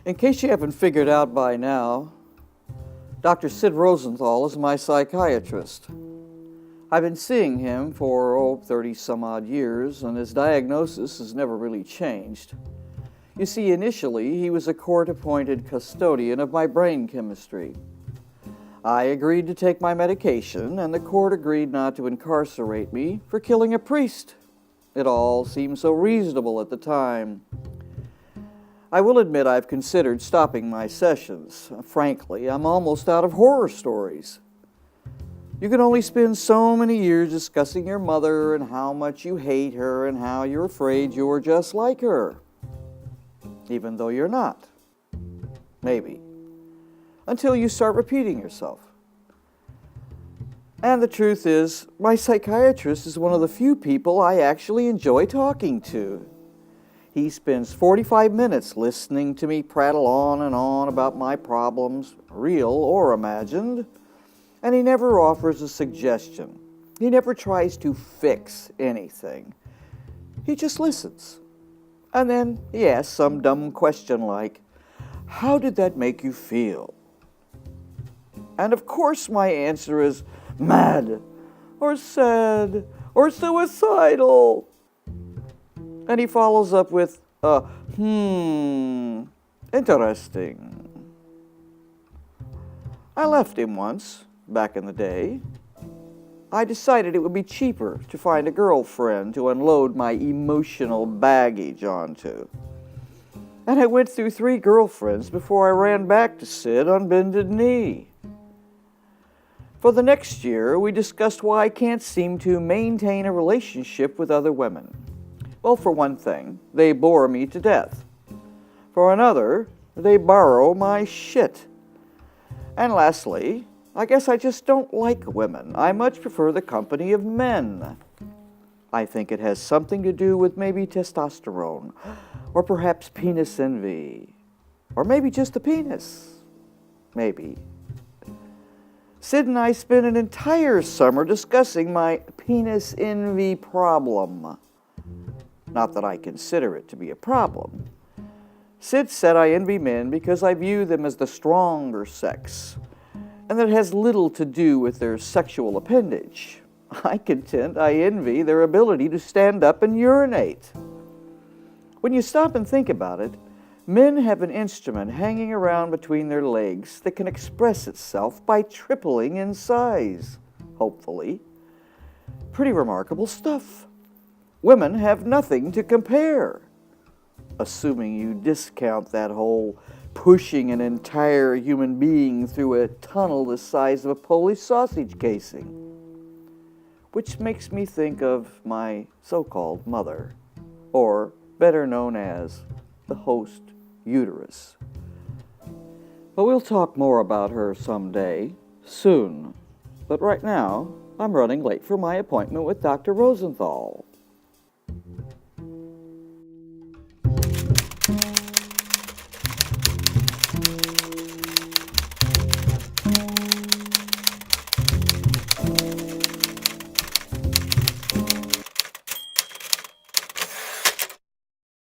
In case you haven't figured out by now, Dr. Sid Rosenthal is my psychiatrist. I've been seeing him for 30 some odd years, and his diagnosis has never really changed. You see, initially, he was a court-appointed custodian of my brain chemistry. I agreed to take my medication, and the court agreed not to incarcerate me for killing a priest. It all seemed so reasonable at the time. I will admit I've considered stopping my sessions. Frankly, I'm almost out of horror stories. You can only spend so many years discussing your mother and how much you hate her and how you're afraid you're just like her. Even though you're not. Maybe. Until you start repeating yourself. And the truth is, my psychiatrist is one of the few people I actually enjoy talking to. He spends 45 minutes listening to me prattle on and on about my problems, real or imagined, and he never offers a suggestion. He never tries to fix anything. He just listens. And then he asks some dumb question like, "How did that make you feel?" And of course my answer is mad, or sad, or suicidal. And he follows up with, interesting. I left him once, back in the day. I decided it would be cheaper to find a girlfriend to unload my emotional baggage onto. And I went through 3 girlfriends before I ran back to Sid on bended knee. For the next year, we discussed why I can't seem to maintain a relationship with other women. Well, for one thing, they bore me to death. For another, they borrow my shit. And lastly, I guess I just don't like women. I much prefer the company of men. I think it has something to do with maybe testosterone, or perhaps penis envy, or maybe just a penis. Maybe. Sid and I spent an entire summer discussing my penis envy problem. Not that I consider it to be a problem. Sid said I envy men because I view them as the stronger sex, and that it has little to do with their sexual appendage. I contend I envy their ability to stand up and urinate. When you stop and think about it, men have an instrument hanging around between their legs that can express itself by tripling in size, hopefully. Pretty remarkable stuff. Women have nothing to compare, assuming you discount that whole pushing an entire human being through a tunnel the size of a Polish sausage casing. Which makes me think of my so-called mother, or better known as the host uterus. But we'll talk more about her someday, soon. But right now, I'm running late for my appointment with Dr. Rosenthal.